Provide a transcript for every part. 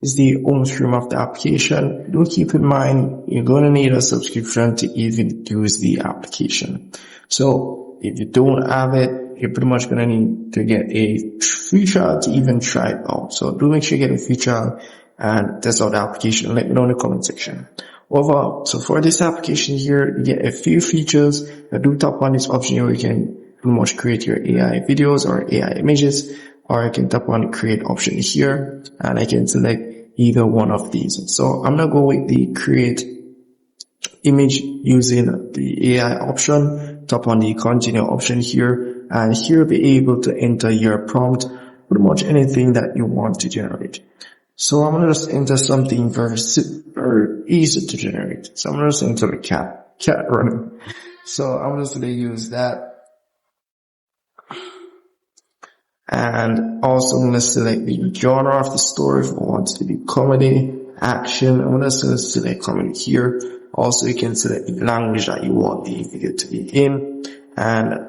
is the home screen of the application. Do keep in mind, you're going to need a subscription to even use the application. So if you don't have it, you're pretty much going to need to get a free trial to even try it out. So do make sure you get a free trial and test out the application. Let me know in the comment section. Overall, so for this application here, you get a few features. I do tap on this option here where you can pretty much create your AI videos or AI images, or I can tap on the create option here and I can select either one of these. So I'm going to go with the create image using the AI option. Tap on the continue option here, and here you'll be able to enter your prompt, pretty much anything that you want to generate. So I'm going to just enter something very easy to generate. So I'm going to just enter a cat running. So I'm just going to use that. And also I'm going to select the genre of the story if I want it to be comedy, action. I'm going to select comedy here. Also you can select the language that you want the video to be in, and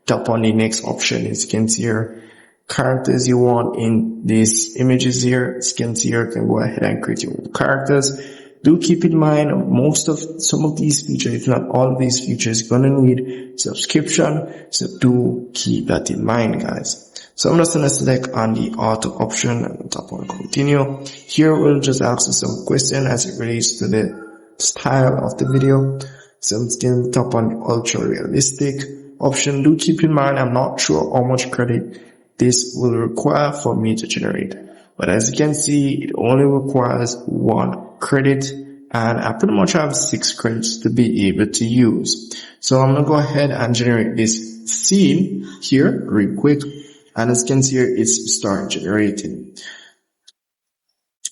tap on the next option. As you can see here, characters you want in these images here. As you can see here, you can go ahead and create your own characters. Do keep in mind, some of these features, if not all of these features, gonna need subscription. So do keep that in mind, guys. So I'm just gonna select on the auto option and tap on continue. Here we'll just ask you some question as it relates to the style of the video. So I'm going to tap on the ultra realistic option. Do keep in mind, I'm not sure how much credit this will require for me to generate, but as you can see, it only requires 1 credit, and I pretty much have 6 credits to be able to use. So I'm going to go ahead and generate this scene here real quick, and as you can see here, it's starting generating.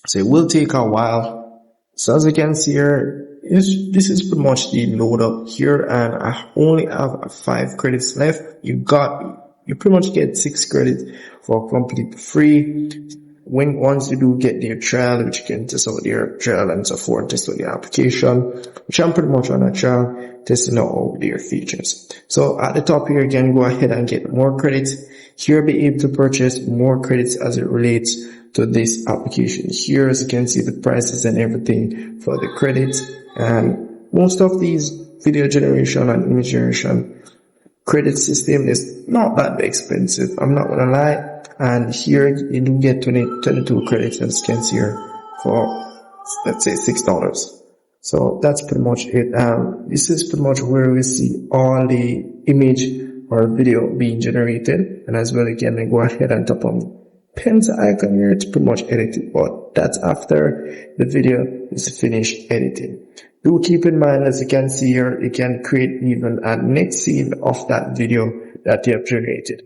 So it will take a while. So as you can see here, this is pretty much the load up here, and I only have 5 credits left. You pretty much get 6 credits for complete free. Once you do get their trial, which you can test out their trial and so forth, test out the application, which I'm pretty much on a trial, testing out all their features. So at the top here, again, go ahead and get more credits. Here, be able to purchase more credits as it relates to this application. Here, as you can see, the prices and everything for the credits, and most of these video generation and image generation credit system is not that expensive, I'm not gonna lie. And here you do get 22 credits, as you can see here, for let's say $6. So that's pretty much it. This is pretty much where we see all the image or video being generated, and as well again I go ahead and tap on pencil icon here to pretty much edit it, but that's after the video is finished editing. Do keep in mind, as you can see here, you can create even a next scene of that video that you have generated.